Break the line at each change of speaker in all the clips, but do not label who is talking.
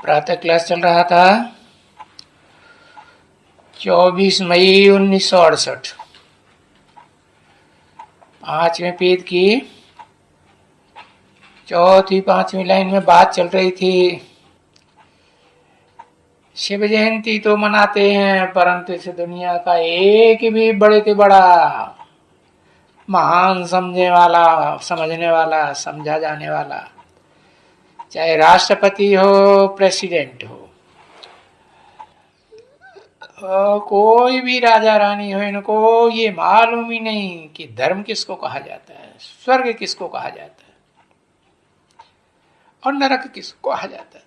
प्रातः क्लास चल रहा था 24 मई 1968। पांचवें पेद की चौथी पांचवी लाइन में बात चल रही थी। शिव जयंती तो मनाते हैं, परंतु इस दुनिया का एक भी बड़े से बड़ा महान समझने वाला समझा जाने वाला, चाहे राष्ट्रपति हो, प्रेसिडेंट हो, कोई भी राजा रानी हो, इनको ये मालूम ही नहीं कि धर्म किसको कहा जाता है, स्वर्ग किसको कहा जाता है और नरक किसको कहा जाता है।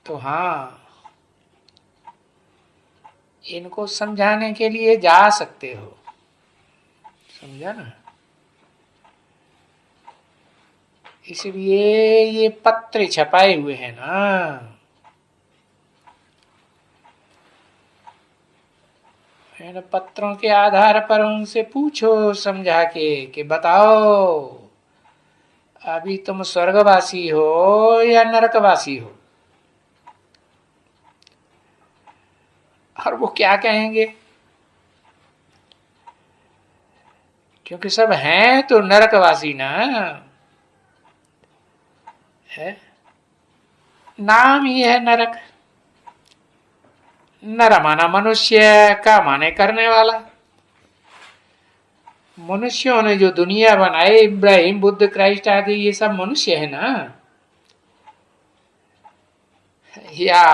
तो हाँ, इनको समझाने के लिए जा सकते हो, समझा ना। इसलिए ये पत्र छपाए हुए हैं ना, पत्रों के आधार पर उनसे पूछो समझा के कि बताओ अभी तुम स्वर्गवासी हो या नरकवासी हो, और वो क्या कहेंगे, क्योंकि सब हैं तो नरकवासी ना है, नाम ही है नरक। नर माना मनुष्य का माने करने वाला। मनुष्यों ने जो दुनिया बनाई, इब्राहिम, बुद्ध, क्राइस्ट आदि, ये सब मनुष्य है ना, या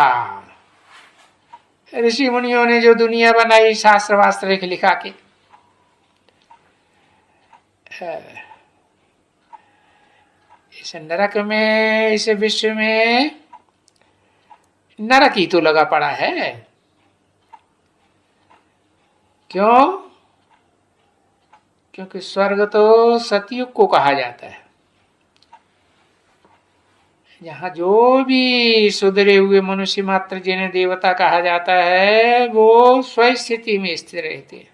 ऋषि मुनियों ने जो दुनिया बनाई शास्त्र वास्त्र लिखा के, इस नरक में, इस विश्व में नरक ही तो लगा पड़ा है। क्यों? क्योंकि स्वर्ग तो सतयुग को कहा जाता है, यहाँ जो भी सुधरे हुए मनुष्य मात्र जिन्हें देवता कहा जाता है, वो स्वस्थिति में स्थिर रहते हैं।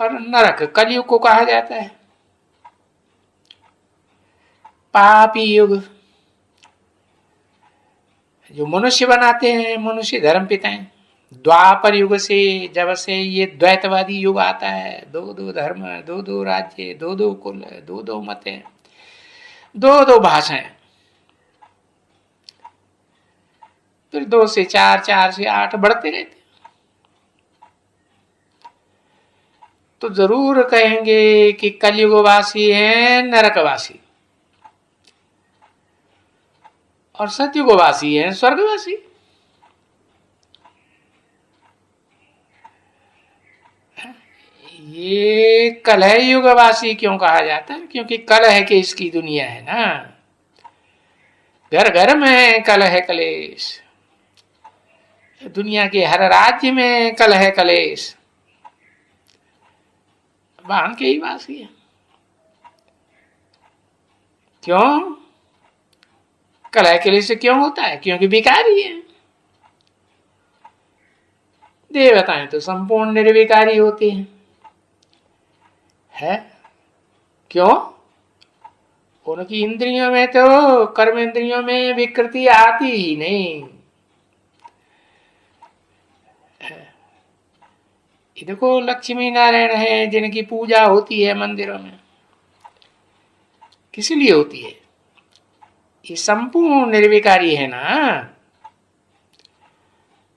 और नरक कलयुग को कहा जाता है, पापी युग। जो मनुष्य बनाते हैं मनुष्य धर्म पिताएं, द्वापर युग से, जब से ये द्वैतवादी युग आता है, दो दो धर्म, दो दो राज्य, दो दो कुल, दो दो मतें, दो दो भाषाएं, फिर 2 से 4, 4 से 8 बढ़ते रहते, तो जरूर कहेंगे कि कलयुगवासी हैं नरकवासी, और सतयुगवासी हैं स्वर्गवासी। ये कलह युगवासी क्यों कहा जाता है? क्योंकि कलह के इसकी दुनिया है ना, घर घर में कलह कलेश, दुनिया के हर राज्य में कलह कलेश, बांध के ही वासी है। क्यों कलह कलेश से क्यों होता है? क्योंकि विकारी है। देवताएं तो संपूर्ण निर्विकारी होती हैं, है? क्यों? उनकी इंद्रियों में तो, कर्म इंद्रियों में विकृति आती ही नहीं। देखो लक्ष्मी नारायण है जिनकी पूजा होती है मंदिरों में, किस लिए होती है? ये संपूर्ण निर्विकारी है ना,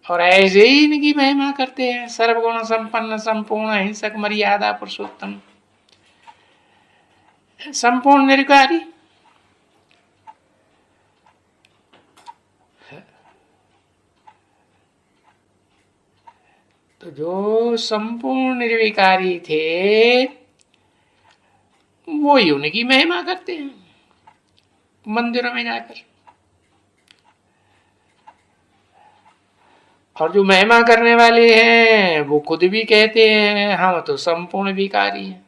और ऐसे ही इनकी महिमा करते हैं। सर्वगुण संपन्न, संपूर्ण अहिंसक, मर्यादा पुरुषोत्तम, संपूर्ण निर्विकारी। तो जो संपूर्ण निर्विकारी थे वो ही उनकी महिमा करते हैं मंदिरों में जाकर, और जो महिमा करने वाले हैं वो खुद भी कहते हैं हम तो संपूर्ण विकारी हैं।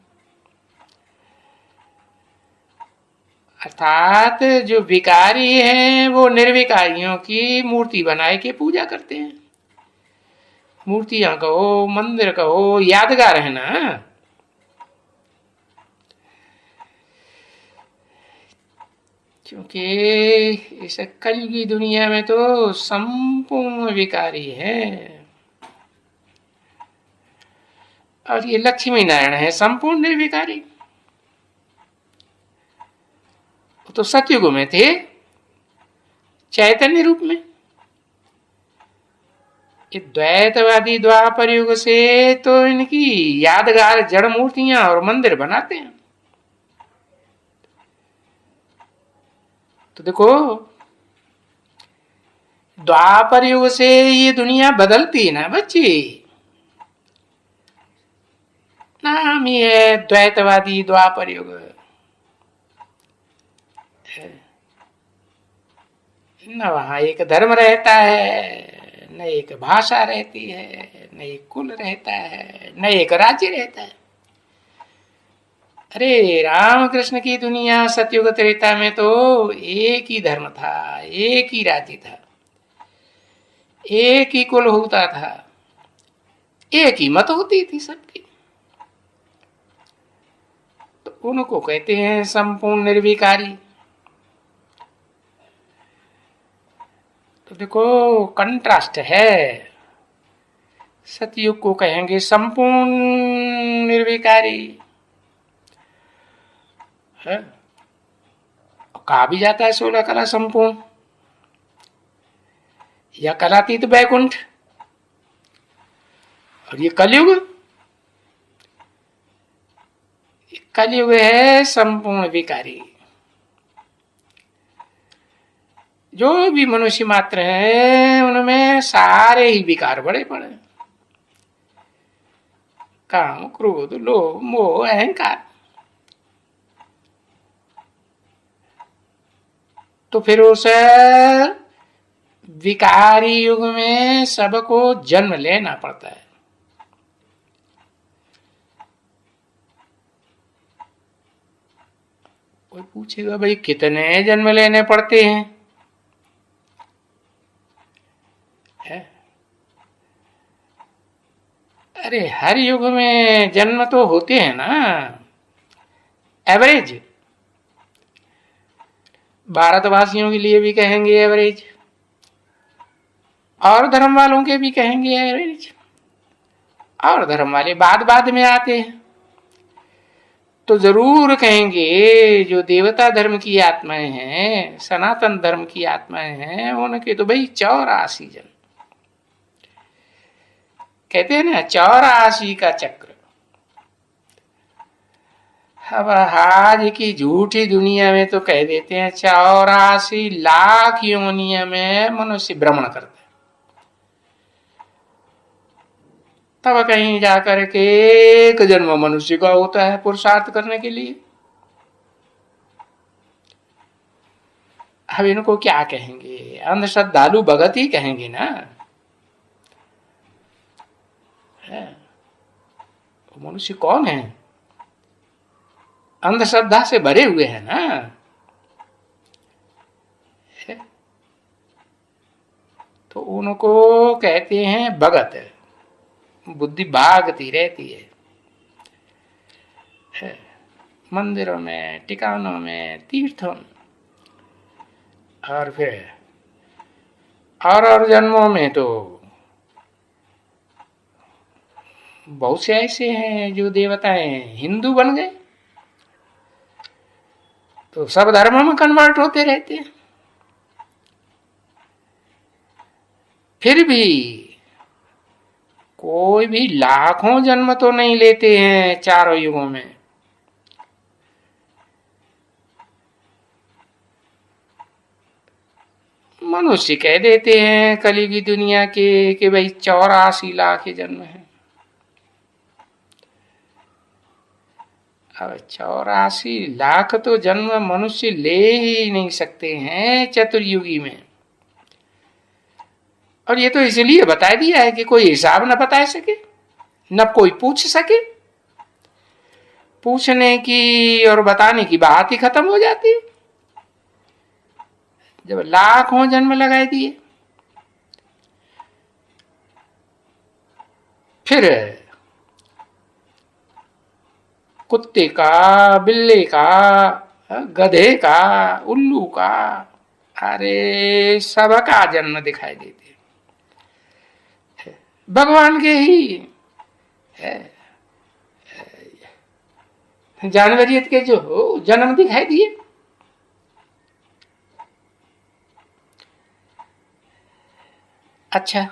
अर्थात जो विकारी हैं वो निर्विकारियों की मूर्ति बनाए के पूजा करते हैं। मूर्तियां कहो, मंदिर कहो, यादगार है ना, क्योंकि इस कल की दुनिया में तो संपूर्ण विकारी है, और ये लक्ष्मी नारायण है संपूर्ण निर्विकारी। तो सतयुग में थे चैतन्य रूप में। ये द्वैतवादी द्वापर युग से तो इनकी यादगार जड़ मूर्तियां और मंदिर बनाते हैं। तो देखो, द्वापर युग से ये दुनिया बदलती है ना बच्ची, नाम ही है द्वैतवादी द्वापर युग। न वहां एक धर्म रहता है, न एक भाषा रहती है, न एक कुल रहता है, न एक राज्य रहता है। अरे रामकृष्ण की दुनिया सतयुग त्रेता में तो एक ही धर्म था, एक ही राज्य था, एक ही कुल होता था, एक ही मत होती थी सबकी। तो उनको कहते हैं संपूर्ण निर्विकारी। तो देखो कंट्रास्ट है, सतयुग को कहेंगे संपूर्ण निर्विकारी है। कहा भी जाता है 16 कला संपूर्ण या कलातीत बैकुंठ। और ये कलयुग, कलयुग है संपूर्ण विकारी। जो भी मनुष्य मात्र है उनमें सारे ही विकार बड़े पड़े, काम क्रोध लोभ मोह अहंकार। तो फिर उस विकारी युग में सबको जन्म लेना पड़ता है। कोई पूछेगा भाई कितने जन्म लेने पड़ते हैं, है? अरे हर युग में जन्म तो होते हैं ना, एवरेज। भारतवासियों के लिए भी कहेंगे एवरेज, और धर्म वालों के भी कहेंगे एवरेज। और धर्म वाले बाद बाद में आते हैं तो जरूर कहेंगे जो देवता धर्म की आत्माएं हैं, सनातन धर्म की आत्माएं हैं, उनके तो भाई 84 जन्म। कहते हैं ना 84 का चक्र। अब आज की झूठी दुनिया में तो कह देते हैं 84 लाख योनिया में मनुष्य भ्रमण करते हैं, तब कहीं जाकर के एक जन्म मनुष्य का होता है पुरुषार्थ करने के लिए। अब इनको क्या कहेंगे, अंधश्रद्धालु भगत ही कहेंगे ना। मनुष्य कौन है, अंधश्रद्धा से भरे हुए हैं ना। तो उनको कहते हैं भगत, बुद्धि भागती रहती है मंदिरों में, टिकानों में, तीर्थों में। और फिर और जन्मों में तो बहुत से ऐसे हैं जो देवताएं हिंदू बन गए, तो सब धर्मों में कन्वर्ट होते रहते हैं। फिर भी कोई भी लाखों जन्म तो नहीं लेते हैं चारों युगों में। मनुष्य कह देते हैं कलयुगी दुनिया के कि भाई 84 लाख जन्म है। अब 84 लाख तो जन्म मनुष्य ले ही नहीं सकते हैं चतुर्युगी में। और ये तो इसलिए बता दिया है कि कोई हिसाब न बता सके, न कोई पूछ सके। पूछने की और बताने की बात ही खत्म हो जाती है जब लाखों जन्म लगा दिए। फिर कुत्ते का, बिल्ले का, गधे का, उल्लू का, अरे सबका जन्म दिखाई देते हैं। भगवान के ही जानवरियत के जो जन्म दिखाई दिए। अच्छा,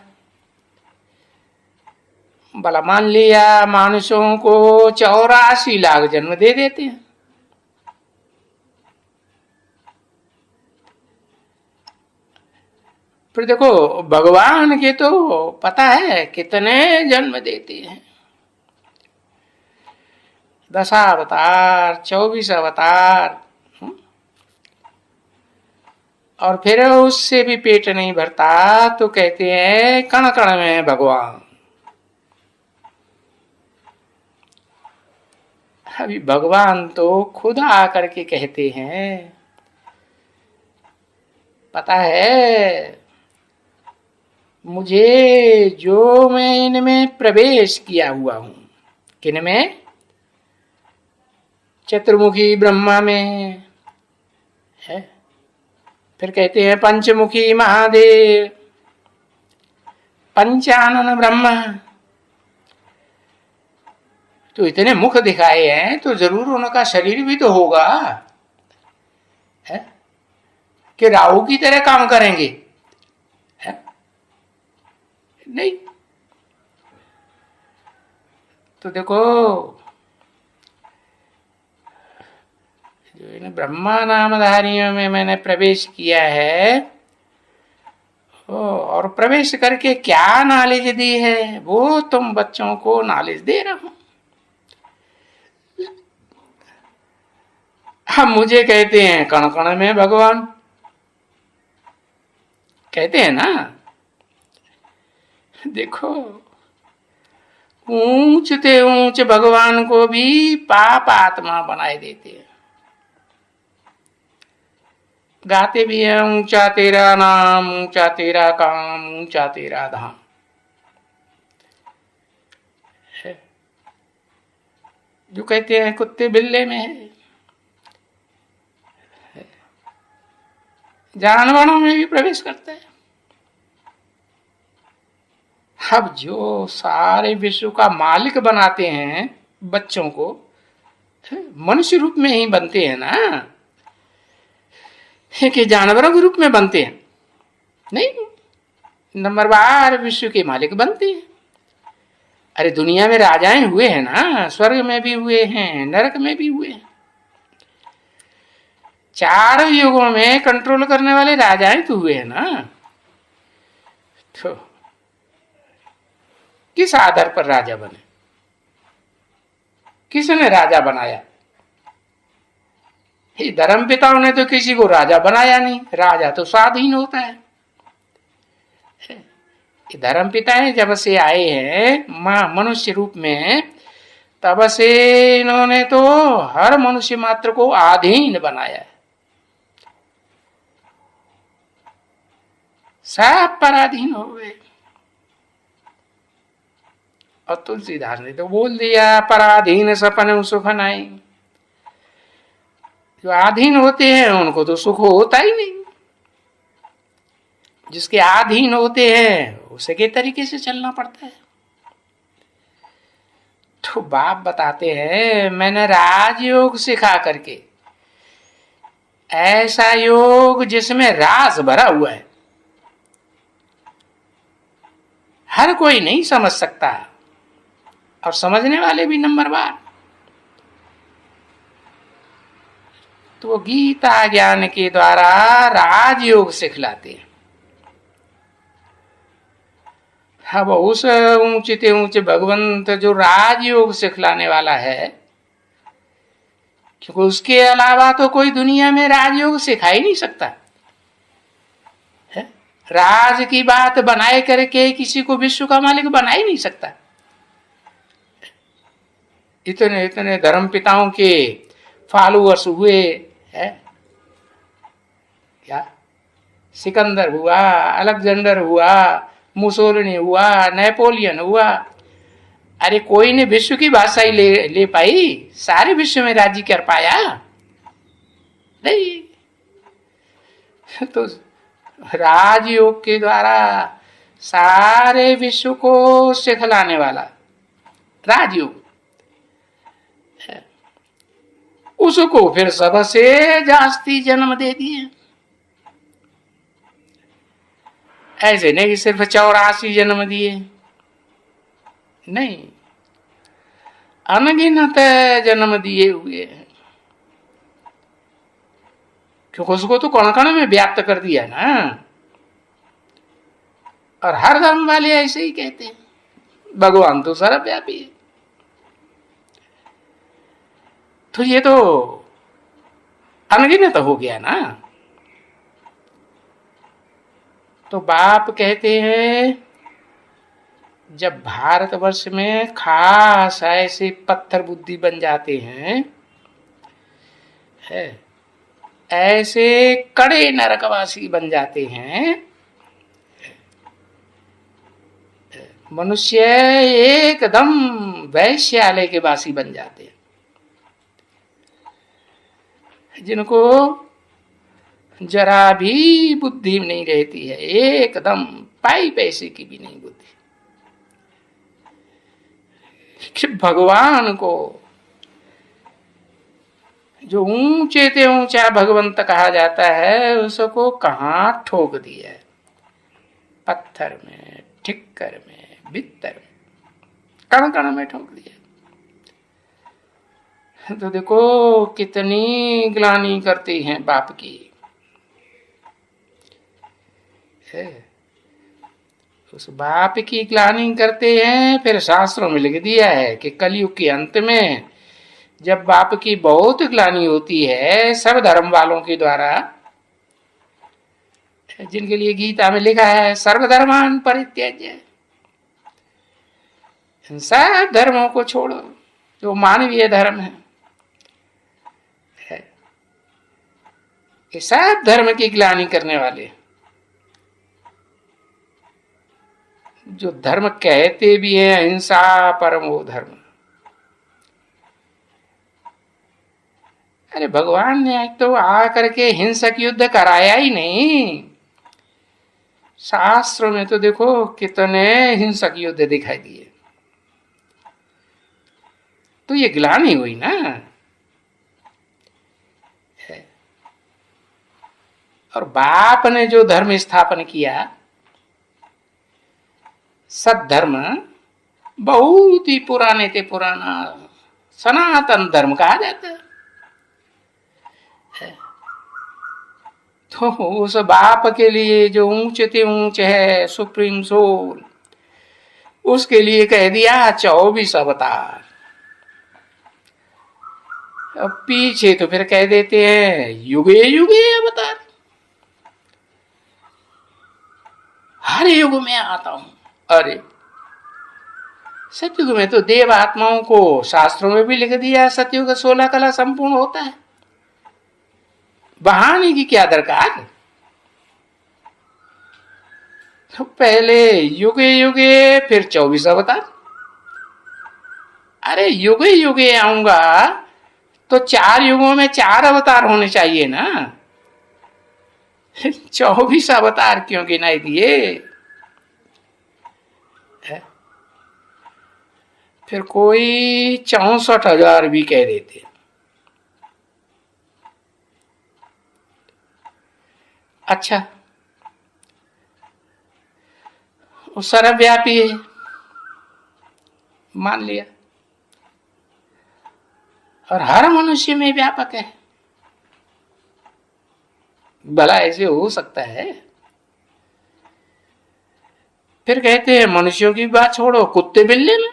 भला मान लिया मानुषों को 84 लाख जन्म दे देते हैं, फिर देखो भगवान के तो पता है कितने जन्म देते हैं। 10 अवतार, 24 अवतार, और फिर उससे भी पेट नहीं भरता तो कहते हैं कण कण में भगवान। अभी भगवान तो खुद आकर के कहते हैं, पता है मुझे जो मैं इनमें प्रवेश किया हुआ हूं। किनमें? चतुर्मुखी ब्रह्मा में है। फिर कहते हैं पंचमुखी महादेव, पंचानन ब्रह्मा। तो इतने मुख दिखाए हैं तो जरूर उनका शरीर भी तो होगा है? कि राहु की तरह काम करेंगे है? नहीं। तो देखो जो इन ब्रह्मा नामधारियों में मैंने प्रवेश किया है, और प्रवेश करके क्या नॉलेज दी है वो तुम बच्चों को नॉलेज दे रहा हूं। हम मुझे कहते हैं कण कण में भगवान, कहते हैं ना। देखो ऊंच ते ऊंच भगवान को भी पाप आत्मा बनाए देते हैं। गाते भी है ऊंचा तेरा नाम, ऊंचा तेरा काम, ऊंचा तेरा धाम। जो कहते हैं कुत्ते बिल्ले में है, जानवरों में भी प्रवेश करता है। अब जो सारे विश्व का मालिक बनाते हैं बच्चों को, मनुष्य रूप में ही बनते हैं ना, कि जानवरों के रूप में बनते हैं नहीं, नंबरवार विश्व के मालिक बनते हैं। अरे दुनिया में राजाएं हुए हैं ना, स्वर्ग में भी हुए हैं, नरक में भी हुए हैं। 4 युगों में कंट्रोल करने वाले राजाएं तो हुए हैं ना। तो किस आधार पर राजा बने? किसने राजा बनाया? धर्म पिताओं ने तो किसी को राजा बनाया नहीं। राजा तो स्वाधीन होता है। धर्म पिता है जब से आए हैं मनुष्य रूप में, तब से इन्होंने तो हर मनुष्य मात्र को अधीन बनाया है। सब पराधीन हो गए। और तुलसीदास ने तो बोल दिया पराधीन सपन सुख नहीं। जो आधीन होते हैं उनको तो सुख होता ही नहीं। जिसके आधीन होते हैं उसे के तरीके से चलना पड़ता है। तो बाप बताते हैं मैंने राजयोग सिखा करके, ऐसा योग जिसमें राज भरा हुआ है, हर कोई नहीं समझ सकता, और समझने वाले भी नंबरवार। तो वो गीता ज्ञान के द्वारा राजयोग सिखलाते हैं। अब उस ऊंचे ऊंचे भगवंत जो राजयोग सिखलाने वाला है, क्योंकि उसके अलावा तो कोई दुनिया में राजयोग सिखा ही नहीं सकता है? राज की बात बनाए करके किसी को विश्व का मालिक बना ही नहीं सकता। इतने इतने धर्म पिताओं के फॉलोअर्स हुए है क्या? सिकंदर हुआ, अलेक्जेंडर हुआ, मुसोलिनी हुआ, नेपोलियन हुआ। अरे कोई ने विश्व की बादशाही ले पाई? सारे विश्व में राज्य कर पाया? नहीं। तो राजयोग के द्वारा सारे विश्व को सिखलाने वाला राजयोग, उसको फिर सबसे जास्ती जन्म दे दिए। ऐसे नहीं कि सिर्फ 84 जन्म दिए, नहीं, अनगिनत जन्म दिए हुए हैं, क्योंकि उसको तो कण कण में व्याप्त कर दिया ना। और हर धर्म वाले ऐसे ही कहते हैं, भगवान तो सर्वव्यापी है। तो ये तो अनगिनत हो गया ना। तो बाप कहते हैं जब भारतवर्ष में खास ऐसे पत्थर बुद्धि बन जाते हैं, है, ऐसे कड़े नरकवासी बन जाते हैं, मनुष्य एकदम वैश्यालय के वासी बन जाते हैं, जिनको जरा भी बुद्धि नहीं रहती है, एकदम पाई पैसे की भी नहीं बुद्धि, कि भगवान को जो ऊंचे से ऊंचा भगवंत कहा जाता है उसको कहां ठोक दिया है, पत्थर में, ठिक्कर में, बित्तर में, कण कण में ठोक दिया। तो देखो कितनी ग्लानि करते हैं बाप की, है, उस बाप की ग्लानि करते हैं। फिर शास्त्रों में लिख दिया है कि कलयुग के अंत में जब बाप की बहुत ग्लानि होती है सब धर्म वालों के द्वारा, जिनके लिए गीता में लिखा है सर्वधर्मान परित्यज्य, सब धर्मों को छोड़ो, जो मानवीय धर्म है, ये सब धर्म की ग्लानि करने वाले, जो धर्म कहते भी हैं अहिंसा परमो धर्म। अरे भगवान ने तो आकर के हिंसक युद्ध कराया ही नहीं, शास्त्रों में तो देखो कितने हिंसक युद्ध दिखाई दिए। तो ये ग्लानि हुई ना। और बाप ने जो धर्म स्थापन किया, सद्धर्म, बहुत ही पुराने ते पुराना सनातन धर्म कहा जाता है। तो उस बाप के लिए जो ऊंचे ते ऊंचे है सुप्रीम सोल, उसके लिए कह दिया 24 अवतार। अब पीछे तो फिर कह देते हैं युगे युगे अवतार, हर युग में आता हूं। अरे सतयुग में तो देव आत्माओं को शास्त्रों में भी लिख दिया सतयुग 16 कला संपूर्ण होता है, बहाने की क्या दरकार। तो पहले युगे युगे फिर 24 अवतार। अरे युगे युगे आऊंगा तो 4 युगों में 4 अवतार होने चाहिए ना, 24 अवतार क्यों गिनाई दिए। फिर कोई 64,000 भी कह देते। अच्छा, वो सर्वव्यापी है, मान लिया, और हर मनुष्य में व्यापक है। भला ऐसे हो सकता है। फिर कहते हैं मनुष्यों की बात छोड़ो, कुत्ते बिल्ली में,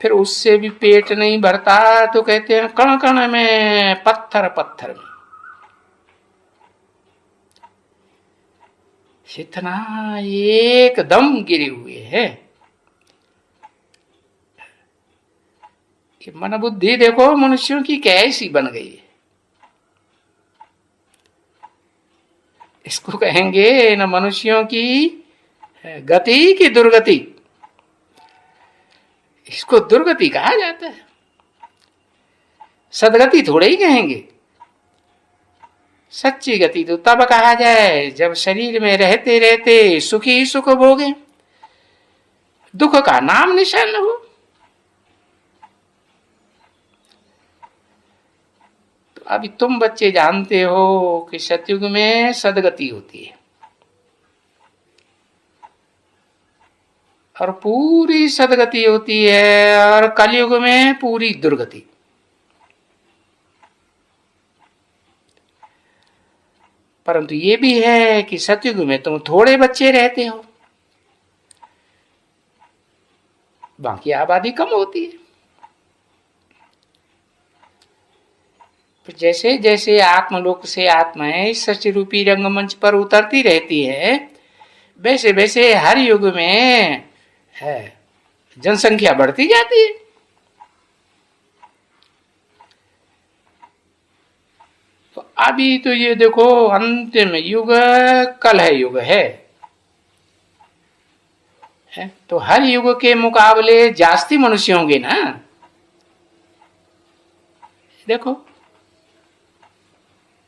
फिर उससे भी पेट नहीं भरता तो कहते हैं कण कण में, पत्थर पत्थर में। इतना एकदम गिरे हुए हैं कि मन बुद्धि देखो मनुष्यों की कैसी बन गई है। इसको कहेंगे न मनुष्यों की गति की दुर्गति, इसको दुर्गति कहा जाता है। सदगति थोड़े ही कहेंगे। सच्ची गति तो तब कहा जाए जब शरीर में रहते रहते सुख ही सुख भोगे, दुख का नाम निशान न हो। तो अभी तुम बच्चे जानते हो कि सतयुग में सदगति होती है और पूरी सदगति होती है, और कलयुग में पूरी दुर्गति। परंतु ये भी है कि सतयुग में तुम थोड़े बच्चे रहते हो, बाकी आबादी कम होती है। तो जैसे जैसे आत्मलोक से आत्माएं सच रूपी रंगमंच पर उतरती रहती है, वैसे वैसे हर युग में है जनसंख्या बढ़ती जाती है। तो अभी तो ये देखो अंतिम युग कल है युग है, तो हर युग के मुकाबले जास्ती मनुष्य होंगे ना। देखो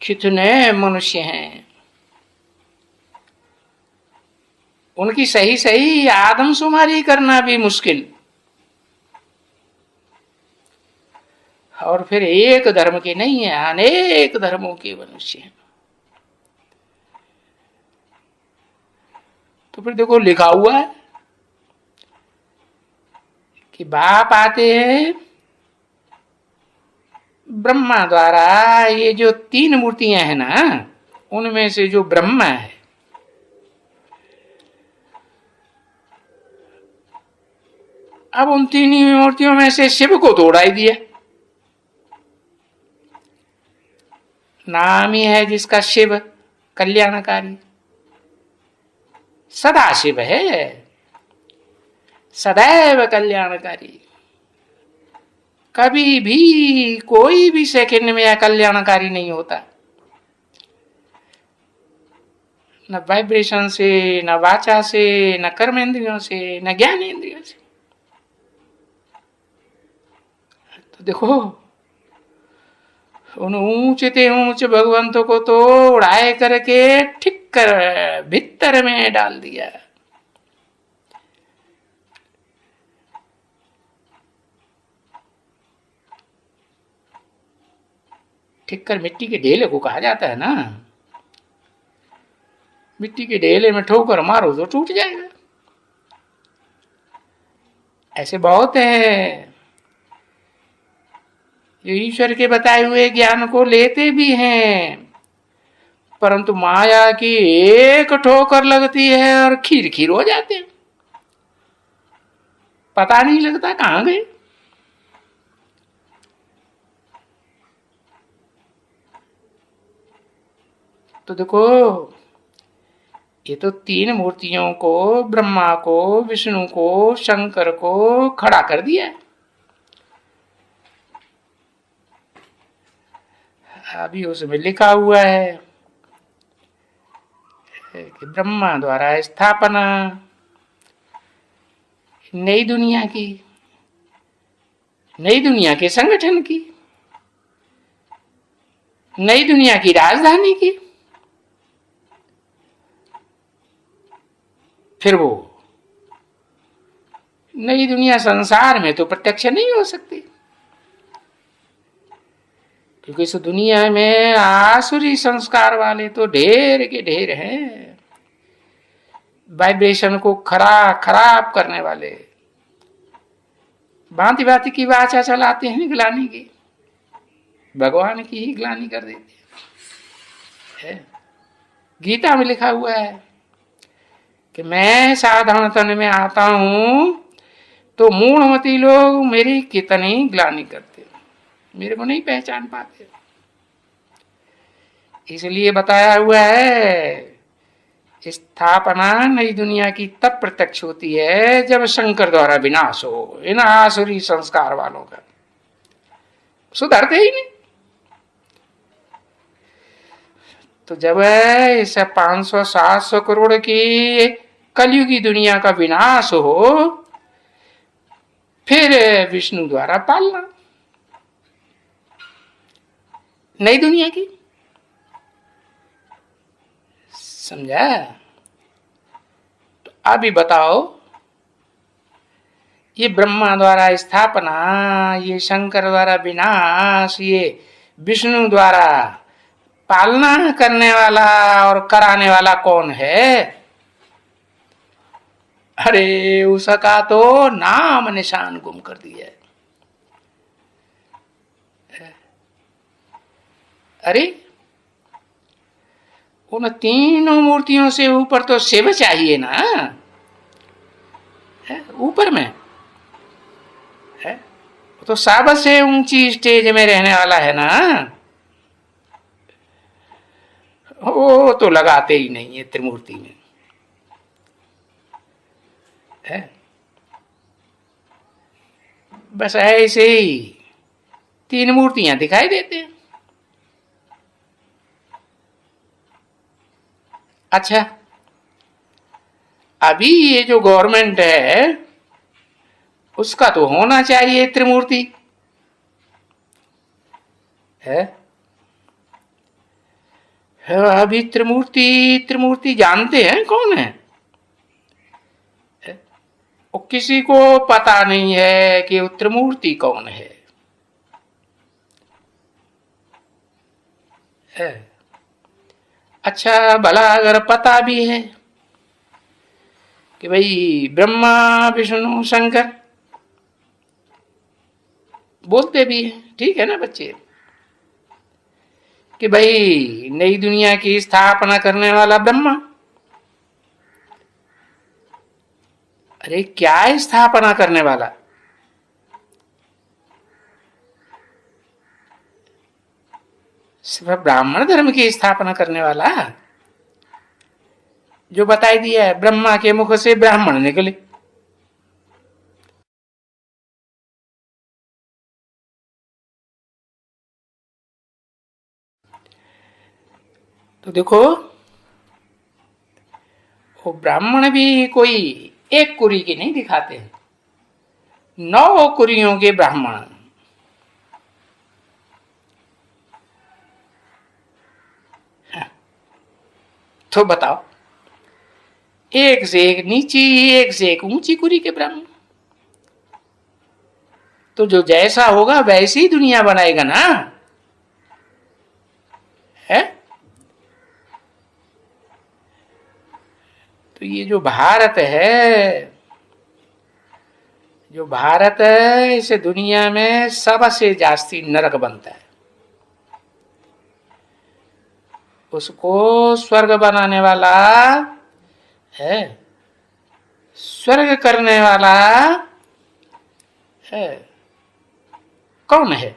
कितने मनुष्य हैं, उनकी सही सही आदमशुमारी करना भी मुश्किल। और फिर एक धर्म के नहीं है, अनेक धर्मों के मनुष्य हैं। तो फिर देखो लिखा हुआ है कि बाप आते हैं ब्रह्मा द्वारा। ये जो 3 मूर्तियां हैं ना, उनमें से जो ब्रह्मा है, अब उन 3 मूर्तियों में से शिव को तो उड़ाई दिया। नाम ही है जिसका शिव, कल्याणकारी, सदा शिव है, सदैव कल्याणकारी। कभी भी कोई भी सेकंड में अकल्याणकारी नहीं होता, न वाइब्रेशन से, न वाचा से, न कर्मेंद्रियों से, न ज्ञानेंद्रियों से। तो देखो उन ऊंचते ऊंच भगवंतों को तो उड़ाए करके ठीक कर भीतर में डाल दिया। ठीक कर मिट्टी के ढेले को कहा जाता है ना, मिट्टी के ढेले में ठोकर मारो तो टूट जाएगा। ऐसे बहुत है जो ईश्वर के बताए हुए ज्ञान को लेते भी हैं, परंतु माया की एक ठोकर लगती है और खीर खीर हो जाते हैं, पता नहीं लगता कहां गए। तो देखो ये तो 3 मूर्तियों को, ब्रह्मा को, विष्णु को, शंकर को खड़ा कर दिया। अभी उसमें लिखा हुआ है कि ब्रह्मा द्वारा स्थापना नई दुनिया की, नई दुनिया के संगठन की, नई दुनिया की राजधानी की। फिर वो नई दुनिया संसार में तो प्रत्यक्ष नहीं हो सकती, क्योंकि इस दुनिया में आसुरी संस्कार वाले तो ढेर के ढेर हैं, वाइब्रेशन को खराब करने वाले, भांति भांति की वाचा चलाते हैं ग्लानि की, भगवान की ही ग्लानि कर देते हैं। गीता में लिखा हुआ है कि मैं साधारण तन में आता हूं तो मूढ़मती लोग मेरी कितनी ग्लानि करते, मेरे को नहीं पहचान पाते। इसलिए बताया हुआ है स्थापना नई दुनिया की तब प्रत्यक्ष होती है जब शंकर द्वारा विनाश हो इन आसुरी संस्कार वालों का। सुधरते ही नहीं। तो जब इस 500-700 करोड़ की कलयुगी दुनिया का विनाश हो, फिर विष्णु द्वारा पालना। नई दुनिया की। समझा? तो अभी बताओ, ये ब्रह्मा द्वारा स्थापना, ये शंकर द्वारा विनाश, ये विष्णु द्वारा पालना करने वाला और कराने वाला कौन है? अरे उसका तो नाम निशान गुम कर दिया है। अरे उन तीनों मूर्तियों से ऊपर तो शिव चाहिए ना, ऊपर में है, तो सबसे ऊंची स्टेज में रहने वाला है ना। वो तो लगाते ही नहीं है त्रिमूर्ति में, है बस ऐसे ही तीन मूर्तियां दिखाई देते हैं। अच्छा, अभी ये जो गवर्नमेंट है उसका तो होना चाहिए त्रिमूर्ति है। अभी त्रिमूर्ति त्रिमूर्ति जानते हैं कौन है? वो किसी को पता नहीं है कि वो त्रिमूर्ति कौन है। अच्छा, भला अगर पता भी है कि भाई ब्रह्मा विष्णु शंकर बोलते भी हैं, ठीक है ना बच्चे, कि भाई नई दुनिया की स्थापना करने वाला ब्रह्मा। अरे क्या स्थापना करने वाला? सिर्फ ब्राह्मण धर्म की स्थापना करने वाला, जो बताई दिया है ब्रह्मा के मुख से ब्राह्मण निकले। तो देखो, वो ब्राह्मण भी कोई एक कुरी की नहीं दिखाते, 9 कुरियों के ब्राह्मण। तो बताओ, एक से एक नीची, एक से एक ऊंची कुरी के ब्राह्मण। तो जो जैसा होगा वैसी ही दुनिया बनाएगा ना, है? तो ये जो भारत है, जो भारत है, इस दुनिया में सबसे जास्ती नरक बनता है। उसको स्वर्ग बनाने वाला है, स्वर्ग करने वाला है कौन है?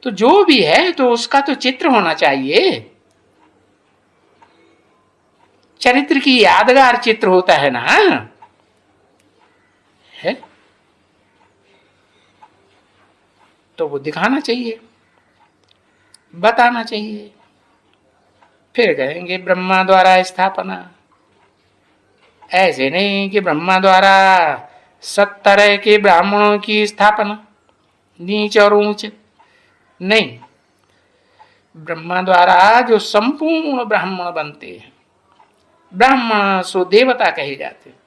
तो जो भी है तो उसका तो चित्र होना चाहिए, चरित्र की यादगार चित्र होता है ना, है? तो वो दिखाना चाहिए, बताना चाहिए। फिर कहेंगे ब्रह्मा द्वारा स्थापना। ऐसे नहीं कि ब्रह्मा द्वारा 70 के ब्राह्मणों की स्थापना, नीच और ऊंच नहीं। ब्रह्मा द्वारा जो संपूर्ण ब्राह्मण बनते हैं, ब्राह्मण सो देवता कहे जाते हैं।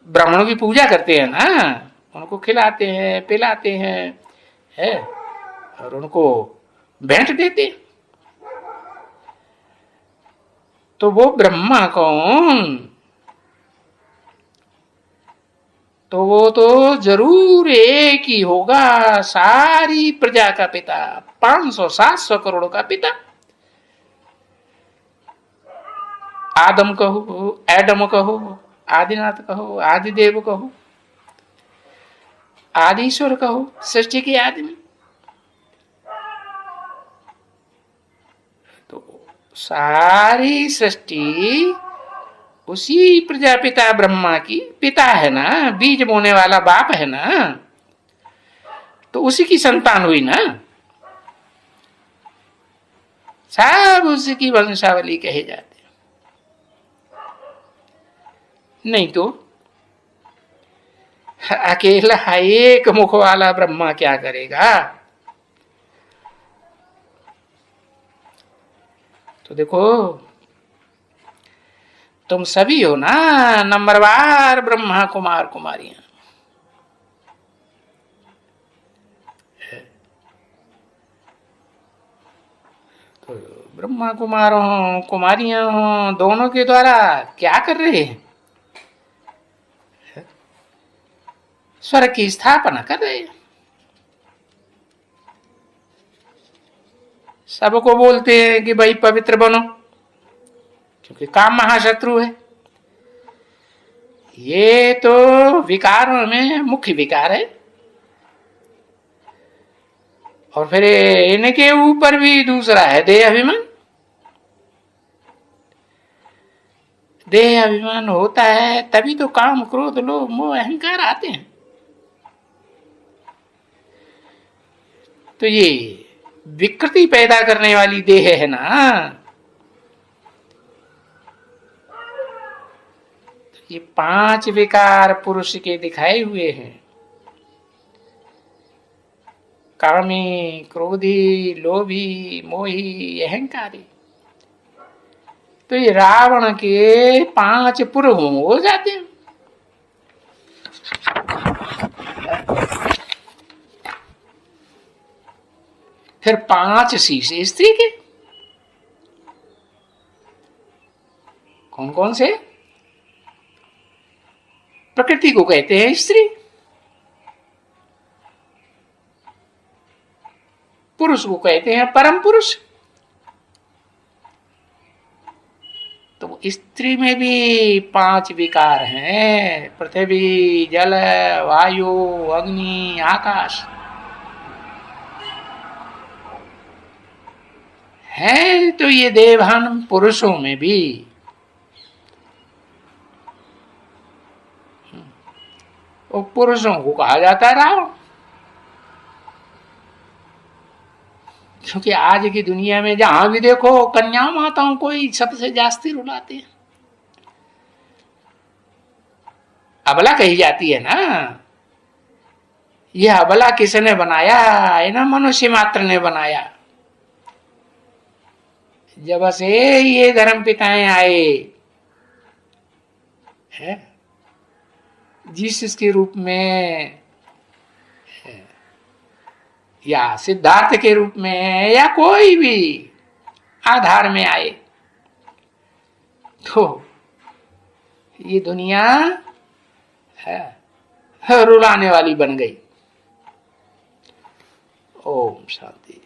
ब्राह्मणों की पूजा करते हैं ना, उनको खिलाते हैं पिलाते हैं, है, और उनको भेंट देते हैं। तो वो ब्रह्मा कौन? तो वो तो जरूर एक ही होगा, सारी प्रजा का पिता, 500-700 करोड़ का पिता। आदम कहो, एडम कहो, आदिनाथ कहो, आदिदेव कहो, आदिश्वर कहो, सृष्टि के आदमी। तो सारी सृष्टि उसी प्रजापिता ब्रह्मा की पिता है ना, बीज बोने वाला बाप है ना, तो उसी की संतान हुई ना, सब उसी की वंशावली कहे जाते। नहीं तो अकेला एक मुख वाला ब्रह्मा क्या करेगा? तो देखो तुम सभी हो ना नंबरवार ब्रह्मा कुमार कुमारियां। तो ब्रह्मा कुमार हो कुमारियां हो, दोनों के द्वारा क्या कर रहे हैं? स्वर्ग की स्थापना कर रहे हैं। सबको बोलते हैं कि भाई पवित्र बनो, क्योंकि काम महाशत्रु है। ये तो विकारों में मुख्य विकार है। और फिर इनके ऊपर भी दूसरा है देह अभिमान। देह अभिमान होता है तभी तो काम क्रोध लोभ मोह अहंकार आते हैं। तो ये विकृति पैदा करने वाली देह है ना। ये 5 विकार पुरुष के दिखाए हुए हैं, कामी क्रोधी लोभी मोही अहंकारी। तो ये रावण के 5 पुरुष हो जाते हैं। फिर 5 शीशे स्त्री के। कौन कौन से? प्रकृति को कहते हैं स्त्री, पुरुष को कहते हैं परम पुरुष। तो स्त्री में भी 5 विकार हैं, पृथ्वी जल वायु अग्नि आकाश है। तो ये देवान पुरुषों में भी वो पुरुषों को कहा जाता है रावण। क्योंकि आज की दुनिया में जहां भी देखो कन्या माताओं को ही सबसे जास्ती रुलाते हैं, अबला कही जाती है ना। यह अबला किसने बनाया? है ना, मनुष्य मात्र ने बनाया। जब से ये धर्म पिताएं आए है, जीसस के रूप में या सिद्धार्थ के रूप में या कोई भी आधार में आए, तो ये दुनिया रुलाने वाली बन गई। ओम शांति।